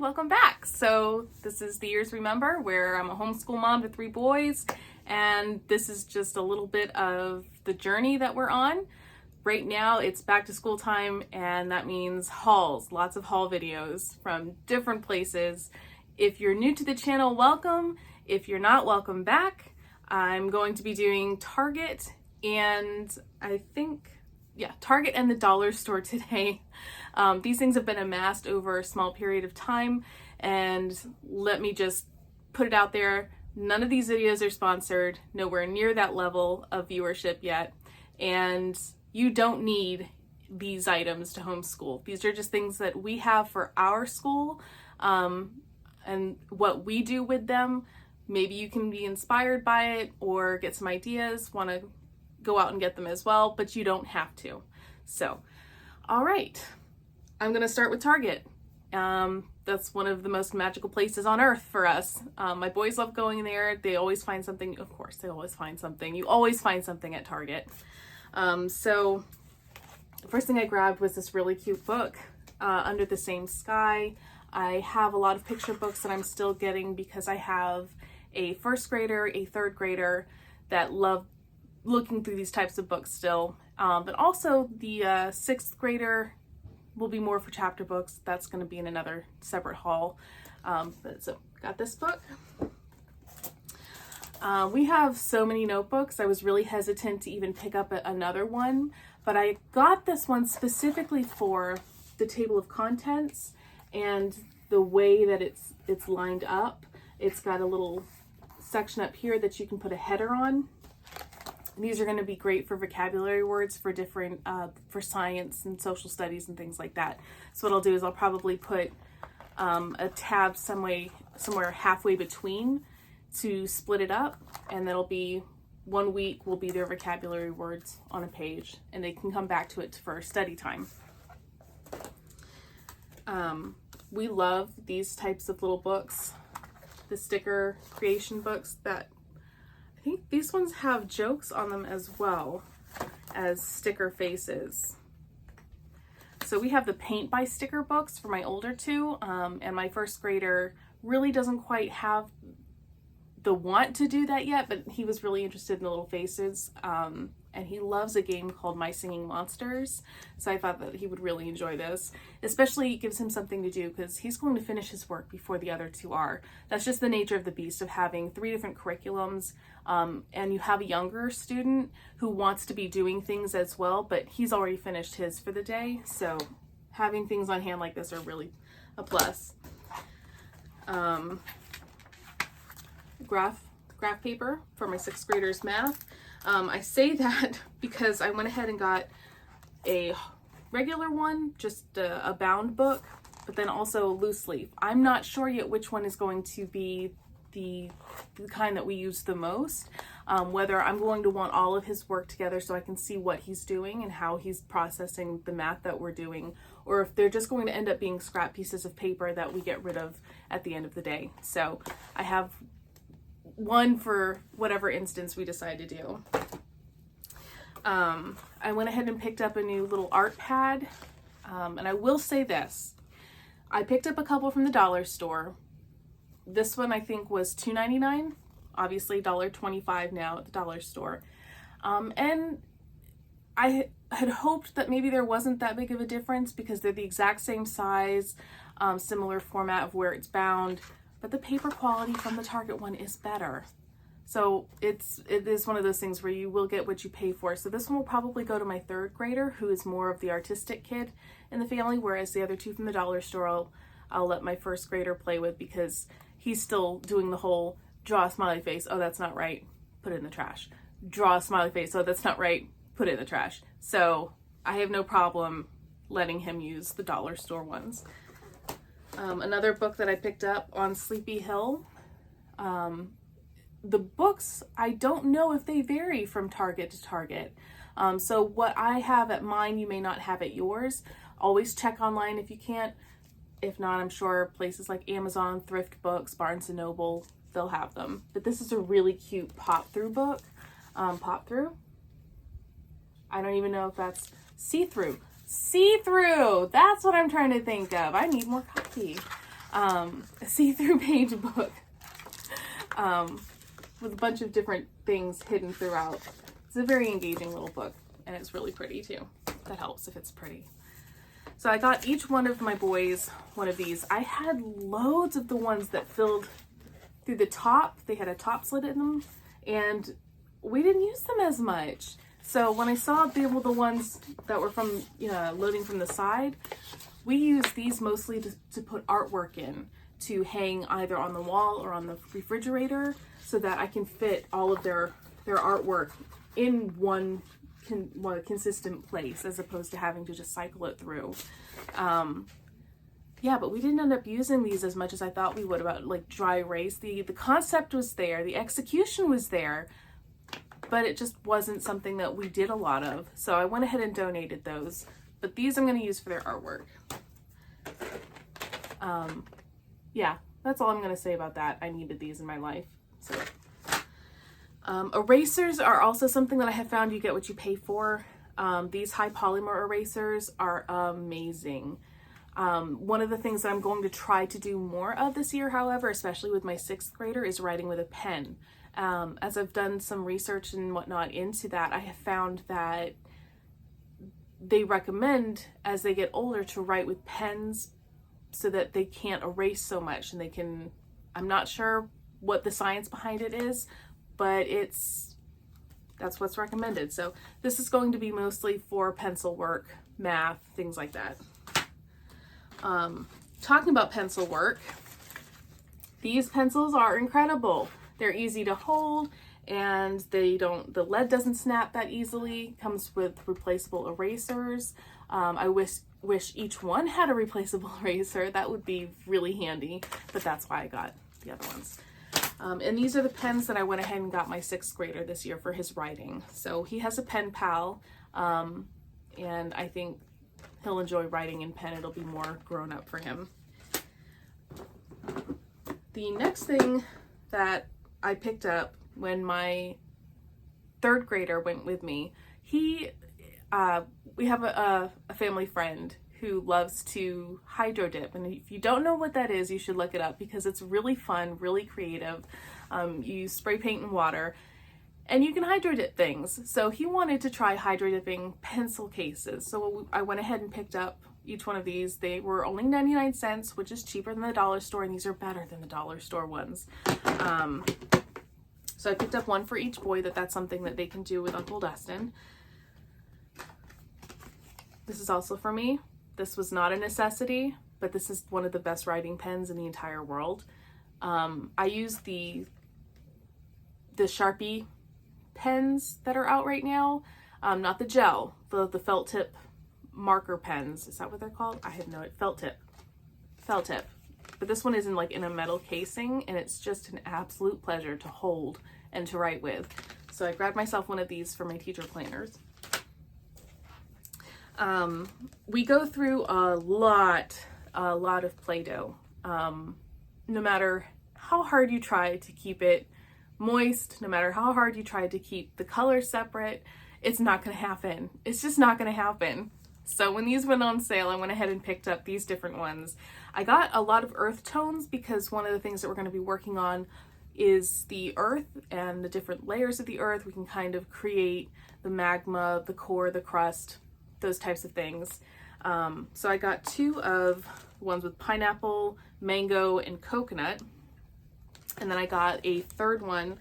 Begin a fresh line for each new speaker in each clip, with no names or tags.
welcome back. So this is the Years Remember, where I'm a homeschool mom to 3 boys, and this is just a little bit of the journey that we're on. Right now it's back to school time, and that means hauls, lots of haul videos from different places. If you're new to the channel, welcome. If you're not, welcome back. I'm going to be doing Target and Target and the dollar store today. These things have been amassed over a small period of time, and let me just put it out there. None of these videos are sponsored, nowhere near that level of viewership yet, and you don't need these items to homeschool. These are just things that we have for our school, and what we do with them. Maybe you can be inspired by it or get some ideas, want to go out and get them as well, but you don't have to. So, all right, I'm gonna start with Target. That's one of the most magical places on earth for us. My boys love going there. They always find something. Of course, they always find something. You always find something at Target. So the first thing I grabbed was this really cute book, Under the Same Sky. I have a lot of picture books that I'm still getting because I have a first grader, a third grader that love looking through these types of books still. But also the sixth grader will be more for chapter books. That's going to be in another separate haul. So got this book. We have so many notebooks. I was really hesitant to even pick up another one, but I got this one specifically for the table of contents and the way that it's lined up. It's got a little section up here that you can put a header on. These are going to be great for vocabulary words for different, for science and social studies and things like that. So what I'll do is I'll probably put a tab somewhere halfway between to split it up, and that'll be 1 week will be their vocabulary words on a page, and they can come back to it for study time. We love these types of little books, the sticker creation books that I think these ones have jokes on them as well as sticker faces. So we have the paint by sticker books for my older 2, and my first grader really doesn't quite have the want to do that yet, but he was really interested in the little faces, and he loves a game called My Singing Monsters, so I thought that he would really enjoy this. Especially it gives him something to do because he's going to finish his work before the other 2 are. That's just the nature of the beast of having 3 different curriculums, and you have a younger student who wants to be doing things as well, but he's already finished his for the day, so having things on hand like this are really a plus. Graph paper for my 6th graders math. I say that because I went ahead and got a regular one, just a bound book, but then also loose leaf. I'm not sure yet which one is going to be the kind that we use the most, whether I'm going to want all of his work together so I can see what he's doing and how he's processing the math that we're doing, or if they're just going to end up being scrap pieces of paper that we get rid of at the end of the day. So I have one for whatever instance we decide to do. I went ahead and picked up a new little art pad, and I will say this. I picked up a couple from the dollar store. This one I think was $2.99, obviously $1.25 now at the dollar store. And I had hoped that maybe there wasn't that big of a difference because they're the exact same size, similar format of where it's bound, but the paper quality from the Target one is better. So it is one of those things where you will get what you pay for. So this one will probably go to my 3rd grader, who is more of the artistic kid in the family, whereas the other 2 from the dollar store I'll let my 1st grader play with because he's still doing the whole draw a smiley face, oh that's not right, put it in the trash. Draw a smiley face, oh that's not right, put it in the trash. So I have no problem letting him use the dollar store ones. Another book that I picked up on Sleepy Hill. The books, I don't know if they vary from Target to Target. So what I have at mine, you may not have at yours. Always check online if you can't. If not, I'm sure places like Amazon, Thrift Books, Barnes & Noble, they'll have them. But this is a really cute pop-through book. Pop-through? I don't even know if that's see-through. See-through! That's what I'm trying to think of. I need more copy. A see-through page book with a bunch of different things hidden throughout. It's a very engaging little book, and it's really pretty too. That helps if it's pretty. So I got each one of my boys one of these. I had loads of the ones that filled through the top. They had a top slit in them, and we didn't use them as much. So when I saw the ones that were from loading from the side, we use these mostly to put artwork in, to hang either on the wall or on the refrigerator, so that I can fit all of their artwork in one consistent place, as opposed to having to just cycle it through. Yeah, but we didn't end up using these as much as I thought we would, about like dry erase. The concept was there, the execution was there, but it just wasn't something that we did a lot of. So I went ahead and donated those, but these I'm going to use for their artwork. Yeah, that's all I'm going to say about that. I needed these in my life. So erasers are also something that I have found you get what you pay for. These high polymer erasers are amazing. One of the things that I'm going to try to do more of this year, however, especially with my 6th grader, is writing with a pen. As I've done some research and whatnot into that, I have found that they recommend as they get older to write with pens so that they can't erase so much, and they can, I'm not sure what the science behind it is, but that's what's recommended. So this is going to be mostly for pencil work, math, things like that. Talking about pencil work, these pencils are incredible. They're easy to hold, and the lead doesn't snap that easily. Comes with replaceable erasers. I wish each one had a replaceable eraser. That would be really handy, but that's why I got the other ones. And these are the pens that I went ahead and got my 6th grader this year for his writing. So he has a pen pal, and I think he'll enjoy writing in pen. It'll be more grown up for him. The next thing that I picked up when my 3rd grader went with me, we have a family friend who loves to hydro dip, and if you don't know what that is, you should look it up, because it's really fun, really creative. You spray paint and water, and you can hydro dip things. So he wanted to try hydro dipping pencil cases, so I went ahead and picked up each one of these. They were only 99 cents, which is cheaper than the dollar store, and these are better than the dollar store ones. So I picked up one for each boy. That's something that they can do with Uncle Dustin. This is also for me. This was not a necessity, but this is one of the best writing pens in the entire world. I use the Sharpie pens that are out right now, not the gel, the felt tip marker pens. Is that what they're called? I have no idea. Felt tip. But this one is in a metal casing, and it's just an absolute pleasure to hold and to write with. So I grabbed myself one of these for my teacher planners. We go through a lot of Play-Doh. No matter how hard you try to keep it moist, no matter how hard you try to keep the colors separate, it's not going to happen. It's just not going to happen. So when these went on sale, I went ahead and picked up these different ones. I got a lot of earth tones because one of the things that we're going to be working on is the earth and the different layers of the earth. We can kind of create the magma, the core, the crust, those types of things. So I got 2 of ones with pineapple, mango, and coconut. And then I got a 3rd one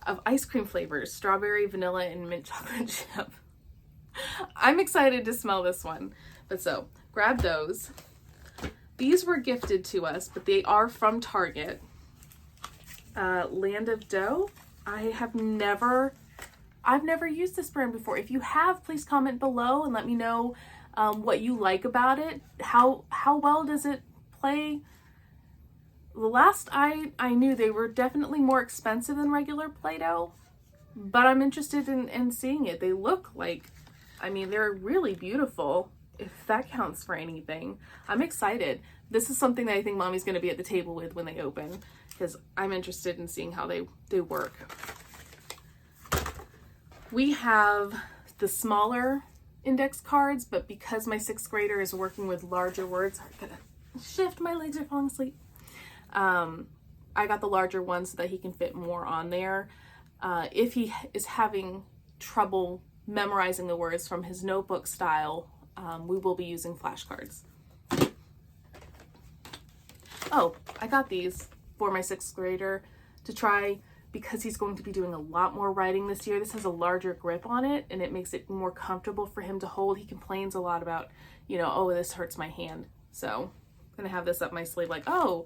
of ice cream flavors, strawberry, vanilla, and mint chocolate chip. I'm excited to smell this one. But so, grab those. These were gifted to us, but they are from Target. Land of Dough. I've never used this brand before. If you have, please comment below and let me know what you like about it. How well does it play? The last I knew, they were definitely more expensive than regular Play-Doh, but I'm interested in seeing it. They look like, they're really beautiful, if that counts for anything. I'm excited. This is something that I think Mommy's going to be at the table with when they open, because I'm interested in seeing how they work. We have the smaller index cards, but because my 6th grader is working with larger words, I'm gonna shift, my legs are falling asleep. I got the larger one so that he can fit more on there. If he is having trouble memorizing the words from his notebook style, we will be using flashcards. Oh, I got these for my 6th grader to try because he's going to be doing a lot more writing this year. This has a larger grip on it and it makes it more comfortable for him to hold. He complains a lot about, you know, oh, this hurts my hand. So I'm gonna have this up my sleeve like, oh,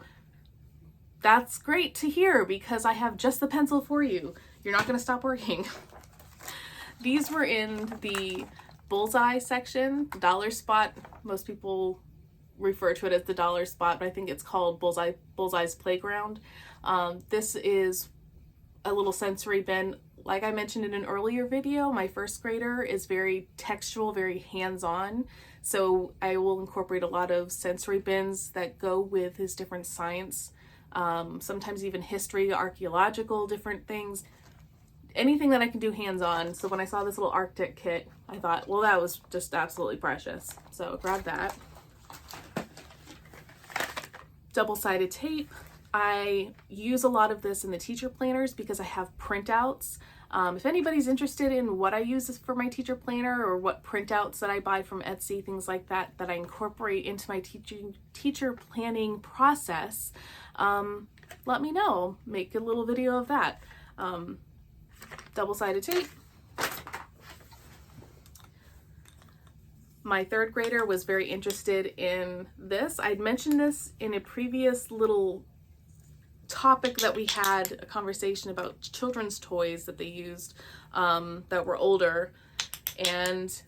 that's great to hear because I have just the pencil for you. You're not gonna stop working. These were in the bullseye section, dollar spot. Most people refer to it as the dollar spot, but I think it's called Bullseye's Playground. This is a little sensory bin. Like I mentioned in an earlier video, my 1st grader is very textual, very hands-on. So I will incorporate a lot of sensory bins that go with his different science, sometimes even history, archaeological, different things. Anything that I can do hands-on. So when I saw this little Arctic kit, I thought, well, that was just absolutely precious. So grab that. Double-sided tape. I use a lot of this in the teacher planners because I have printouts. If anybody's interested in what I use for my teacher planner or what printouts that I buy from Etsy, things like that, that I incorporate into my teacher planning process, let me know. Make a little video of that. Double-sided tape. My 3rd grader was very interested in this. I'd mentioned this in a previous little topic that we had a conversation about children's toys that they used that were older. And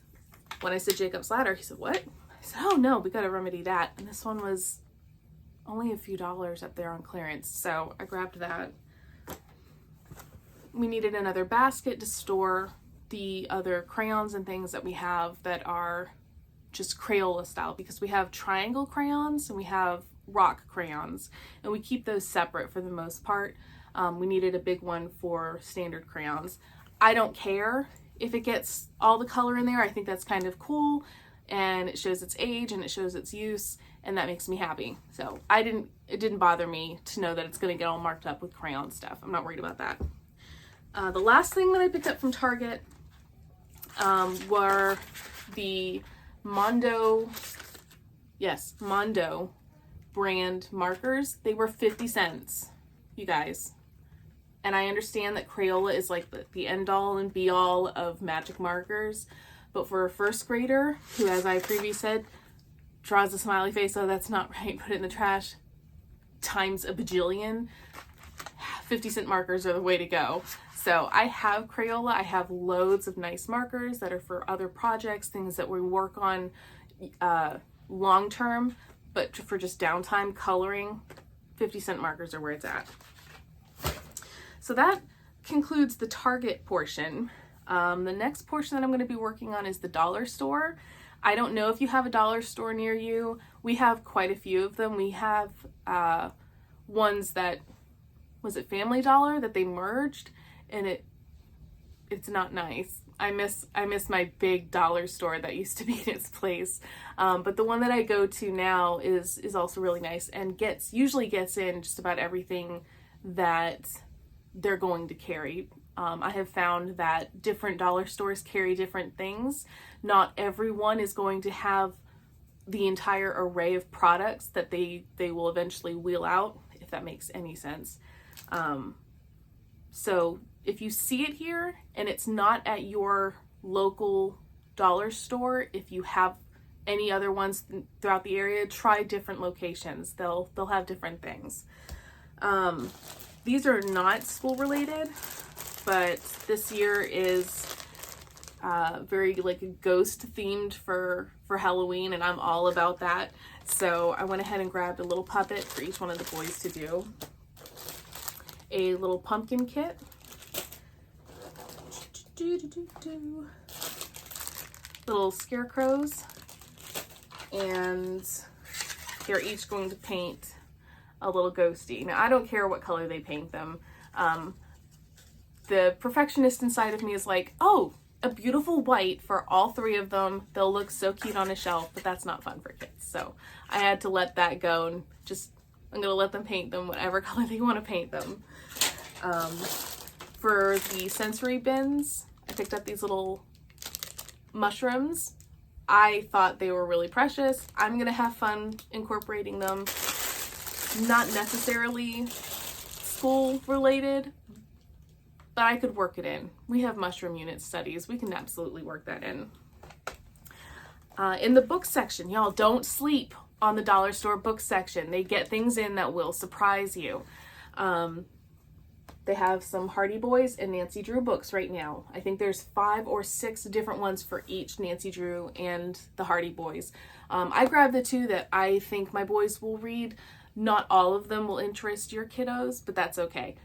when I said Jacob's Ladder, he said, what? I said, oh no, we gotta remedy that. And this one was only a few dollars up there on clearance. So I grabbed that. We needed another basket to store the other crayons and things that we have that are just Crayola style, because we have triangle crayons and we have rock crayons, and we keep those separate for the most part. We needed a big one for standard crayons. I don't care if it gets all the color in there. I think that's kind of cool, and it shows its age and it shows its use, and that makes me happy. So it didn't bother me to know that it's going to get all marked up with crayon stuff. I'm not worried about that. The last thing that I picked up from Target were the Mondo brand markers. They were 50 cents, you guys. And I understand that Crayola is like the end all and be all of magic markers, but for a 1st grader who, as I previously said, draws a smiley face, oh, that's not right, put it in the trash, times a bajillion, 50-cent markers are the way to go. So I have Crayola. I have loads of nice markers that are for other projects, things that we work on long term, but for just downtime coloring, 50-cent markers are where it's at. So that concludes the Target portion. The next portion that I'm going to be working on is the dollar store. I don't know if you have a dollar store near you. We have quite a few of them. We have ones that, was it Family Dollar that they merged? And it's not nice. I miss my big dollar store that used to be in its place. But the one that I go to now is also really nice and usually gets in just about everything that they're going to carry. I have found that different dollar stores carry different things. Not everyone is going to have the entire array of products that they will eventually wheel out, if that makes any sense. So if you see it here and it's not at your local dollar store, if you have any other ones throughout the area, try different locations. They'll have different things. These are not school related, but this year is very like ghost themed for Halloween, and I'm all about that. So I went ahead and grabbed a little puppet for each one of the boys to do. A little pumpkin kit. Little scarecrows, and they're each going to paint a little ghosty. Now I don't care what color they paint them. The perfectionist inside of me is like, oh, a beautiful white for all three of them. They'll look so cute on a shelf, but that's not fun for kids. So I had to let that go and I'm gonna let them paint them whatever color they want to paint them. For the sensory bins, I picked up these little mushrooms. I thought they were really precious. I'm gonna have fun incorporating them. Not necessarily school related, but I could work it in. We have mushroom unit studies. We can absolutely work that in. In the book section, y'all, don't sleep on the dollar store book section. They get things in that will surprise you. They have some Hardy Boys and Nancy Drew books right now. I think there's 5 or 6 different ones for each Nancy Drew and the Hardy Boys. I grabbed the 2 that I think my boys will read. Not all of them will interest your kiddos, but that's okay.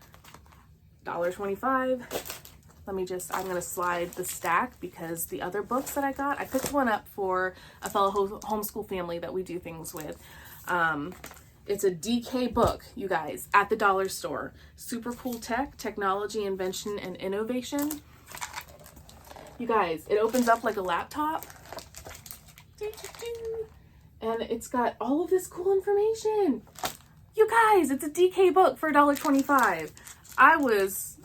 $1.25. I'm gonna slide the stack because the other books that I got, I picked one up for a fellow homeschool family that we do things with. It's a DK book, you guys, at the dollar store. Super cool tech, technology, invention, and innovation. You guys, it opens up like a laptop. And it's got all of this cool information. You guys, it's a DK book for $1.25. I was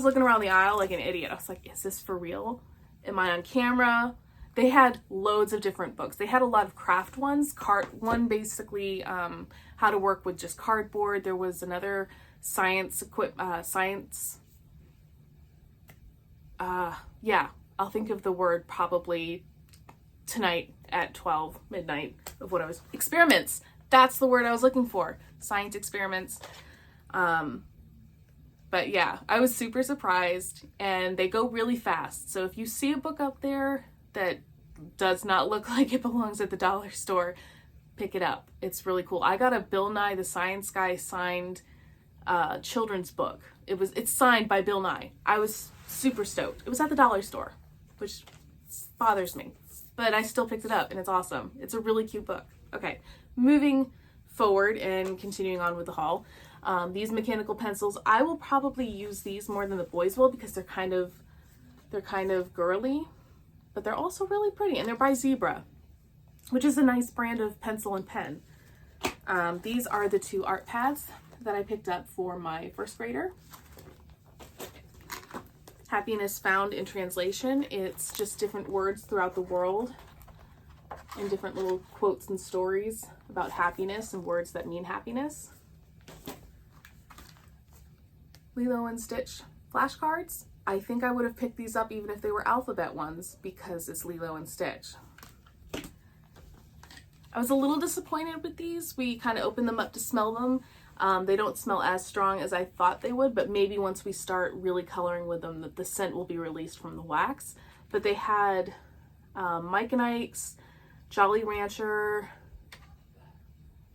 looking around the aisle like an idiot. I was like, is this for real? Am I on camera? They had loads of different books. They had a lot of craft ones. One basically how to work with just cardboard. There was another I'll think of the word probably tonight at 12 midnight of what experiments. That's the word I was looking for. Science experiments. But yeah, I was super surprised, and they go really fast. So if you see a book out there that does not look like it belongs at the dollar store, pick it up. It's really cool. I got a Bill Nye the Science Guy signed children's book. It's signed by Bill Nye. I was super stoked. It was at the dollar store, which bothers me, but I still picked it up, and it's awesome. It's a really cute book. Okay, moving forward and continuing on with the haul. These mechanical pencils, I will probably use these more than the boys will because they're kind of girly, but they're also really pretty, and they're by Zebra, which is a nice brand of pencil and pen. These are the 2 art pads that I picked up for my first grader. Happiness Found in Translation. It's just different words throughout the world and different little quotes and stories about happiness and words that mean happiness. Lilo and Stitch flashcards. I think I would have picked these up even if they were alphabet ones because it's Lilo and Stitch. I was a little disappointed with these. We kind of opened them up to smell them. They don't smell as strong as I thought they would, but maybe once we start really coloring with them, the scent will be released from the wax. But they had Mike and Ike's, Jolly Rancher,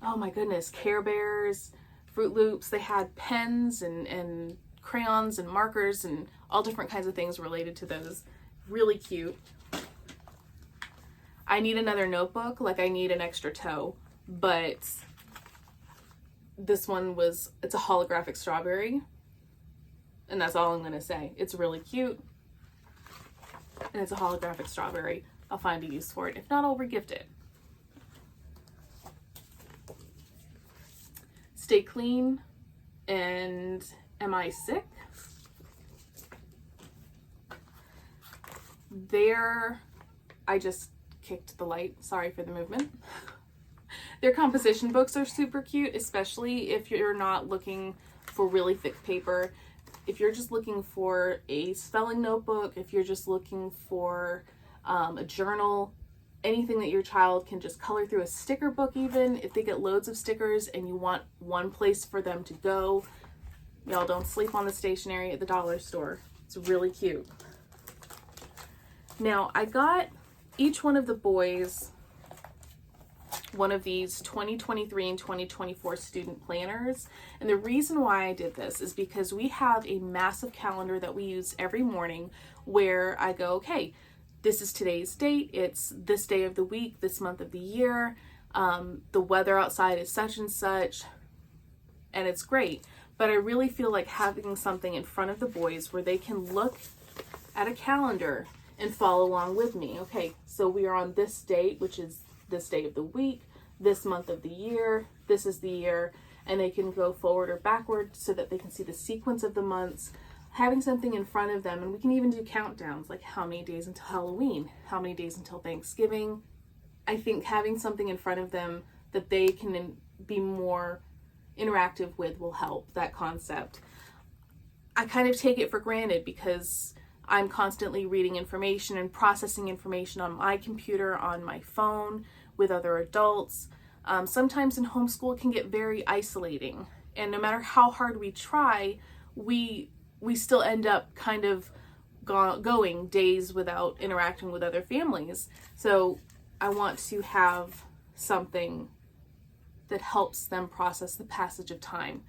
oh my goodness, Care Bears, Fruit Loops. They had pens and crayons and markers and all different kinds of things related to those. Really cute. I need another notebook, like I need an extra toe, but this one it's a holographic strawberry, and that's all I'm gonna say. It's really cute, and it's a holographic strawberry. I'll find a use for it. If not, I'll regift it. Stay Clean and Am I Sick? I just kicked the light. Sorry for the movement. Their composition books are super cute, especially if you're not looking for really thick paper. If you're just looking for a spelling notebook, if you're just looking for a journal, anything that your child can just color through, a sticker book even, if they get loads of stickers and you want one place for them to go, y'all don't sleep on the stationery at the dollar store. It's really cute. Now, I got each one of the boys one of these 2023 and 2024 student planners. And the reason why I did this is because we have a massive calendar that we use every morning where I go, okay, this is today's date, it's this day of the week, this month of the year, the weather outside is such and such, and it's great. But I really feel like having something in front of the boys where they can look at a calendar and follow along with me. Okay, so we are on this date, which is this day of the week, this month of the year, this is the year, and they can go forward or backward so that they can see the sequence of the months, having something in front of them. And we can even do countdowns, like how many days until Halloween, how many days until Thanksgiving. I think having something in front of them that they can be more interactive with will help that concept. I kind of take it for granted because I'm constantly reading information and processing information on my computer, on my phone, with other adults. Sometimes in homeschool it can get very isolating, and no matter how hard we try, we still end up kind of going days without interacting with other families. So I want to have something that helps them process the passage of time.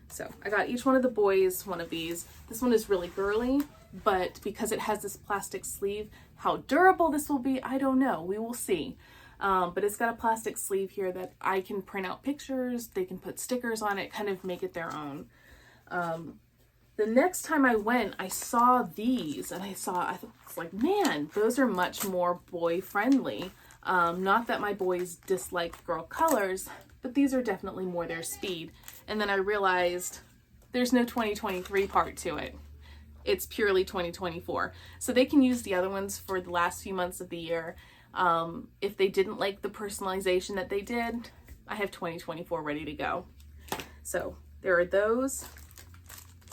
So I got each one of the boys one of these. This one is really girly, but because it has this plastic sleeve, how durable this will be, I don't know. We will see. But it's got a plastic sleeve here that I can print out pictures. They can put stickers on it, kind of make it their own. The next time I went, I saw these, and I was like, man, those are much more boy friendly. Not that my boys dislike girl colors, but these are definitely more their speed. And then I realized there's no 2023 part to it. It's purely 2024. So they can use the other ones for the last few months of the year. If they didn't like the personalization that they did, I have 2024 ready to go. So there are those.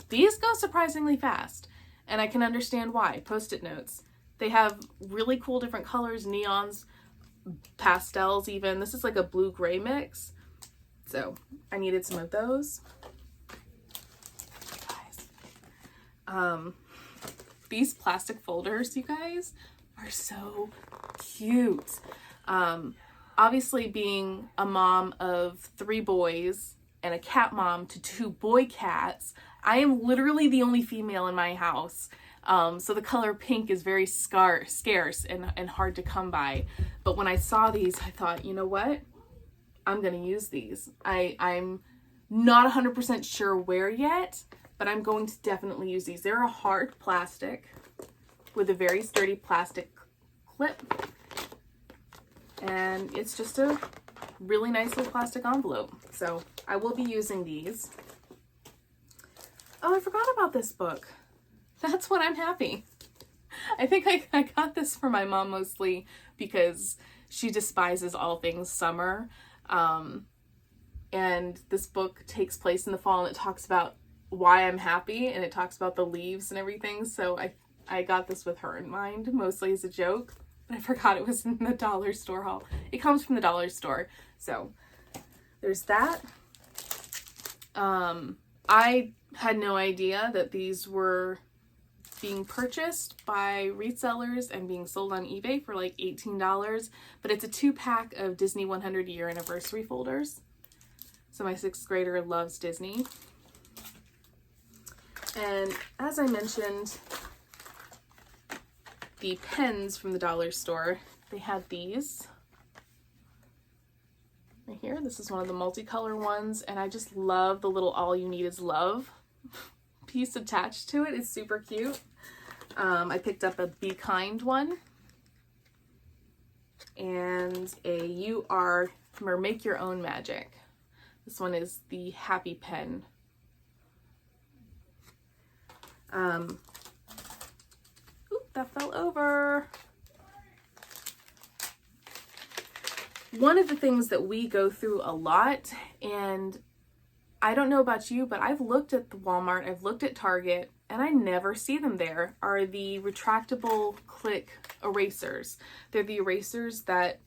These go surprisingly fast, and I can understand why. Post-it notes. They have really cool different colors, neons, pastels even. This is like a blue-gray mix. So I needed some of those. These plastic folders, you guys, are so cute. Obviously, being a mom of 3 boys and a cat mom to 2 boy cats, I am literally the only female in my house. So the color pink is very scarce and hard to come by. But when I saw these, I thought, you know what? I'm going to use these. I'm not 100% sure where yet, but I'm going to definitely use these. They're a hard plastic with a very sturdy plastic clip. And it's just a really nice little plastic envelope. So I will be using these. Oh, I forgot about this book. That's when I'm happy. I think I got this for my mom mostly because she despises all things summer. And this book takes place in the fall, and it talks about why I'm happy, and it talks about the leaves and everything. So I got this with her in mind, mostly as a joke, but I forgot it was in the dollar store haul. It comes from the dollar store. So there's that. I had no idea that these were being purchased by resellers and being sold on eBay for like $18, but it's a 2-pack of Disney 100 year anniversary folders. So my 6th grader loves Disney. And as I mentioned, the pens from the dollar store, they had these right here. This is one of the multicolor ones, and I just love the little all you need is love piece attached to it. It's super cute. I picked up a Be Kind one and a You Are or Make Your Own Magic. This one is the Happy Pen. Oop, that fell over. One of the things that we go through a lot, and I don't know about you, but I've looked at the Walmart, I've looked at Target, and I never see them there, are the retractable click erasers. They're the erasers that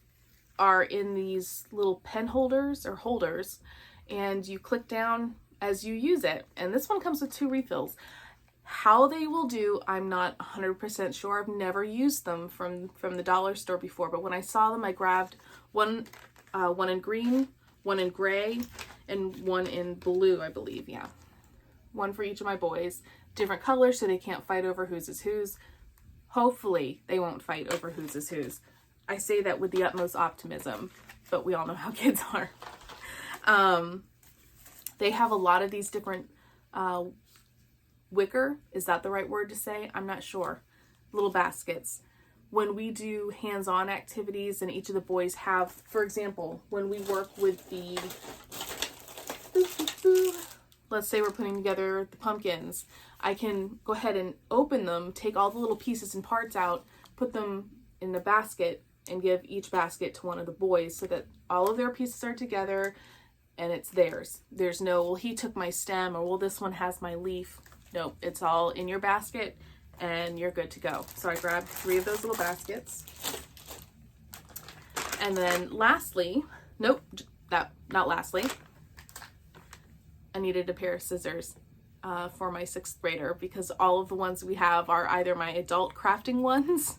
are in these little pen holders or holders, and you click down as you use it. And this one comes with 2 refills. How they will do, I'm not 100% sure. I've never used them from the dollar store before, but when I saw them, I grabbed one in green, one in gray, and one in blue, I believe. Yeah, one for each of my boys. Different colors so they can't fight over whose is whose. Hopefully they won't fight over whose is whose. I say that with the utmost optimism, but we all know how kids are. They have a lot of these different wicker, is that the right word to say? I'm not sure. Little baskets. when we do hands-on activities and each of the boys have, for example, when we work with the, let's say we're putting together the pumpkins, I can go ahead and open them, take all the little pieces and parts out, put them in the basket, and give each basket to one of the boys so that all of their pieces are together and it's theirs. There's no, well, he took my stem, or well, this one has my leaf. Nope, it's all in your basket and you're good to go. So I grabbed 3 of those little baskets. And then lastly, nope, not lastly, I needed a pair of scissors for my 6th grader, because all of the ones we have are either my adult crafting ones,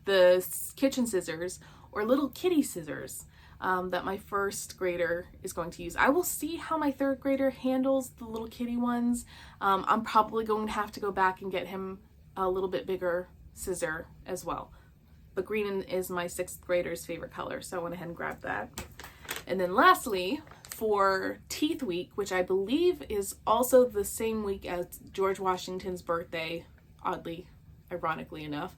the kitchen scissors, or little kitty scissors that my 1st grader is going to use. I will see how my 3rd grader handles the little kitty ones. I'm probably going to have to go back and get him a little bit bigger scissor as well. But green is my 6th grader's favorite color, so I went ahead and grabbed that. And then lastly, for Teeth Week, which I believe is also the same week as George Washington's birthday, oddly, ironically enough,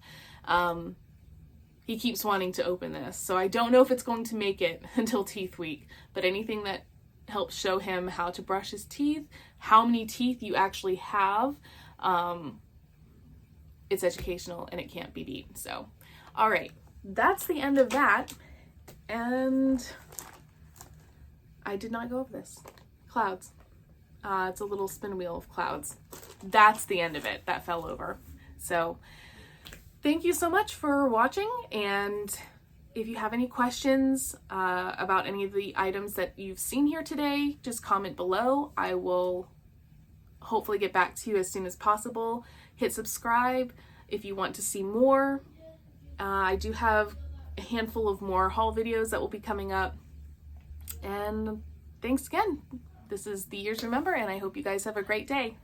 he keeps wanting to open this. So I don't know if it's going to make it until Teeth Week, but anything that helps show him how to brush his teeth, how many teeth you actually have, it's educational and it can't be beat. So, all right, that's the end of that. And I did not go over this. Clouds. It's a little spin wheel of clouds. That's the end of it. That fell over. So thank you so much for watching. And if you have any questions about any of the items that you've seen here today, just comment below. I will hopefully get back to you as soon as possible. Hit subscribe if you want to see more. I do have a handful of more haul videos that will be coming up. And thanks again. This is The Years Remember, and I hope you guys have a great day.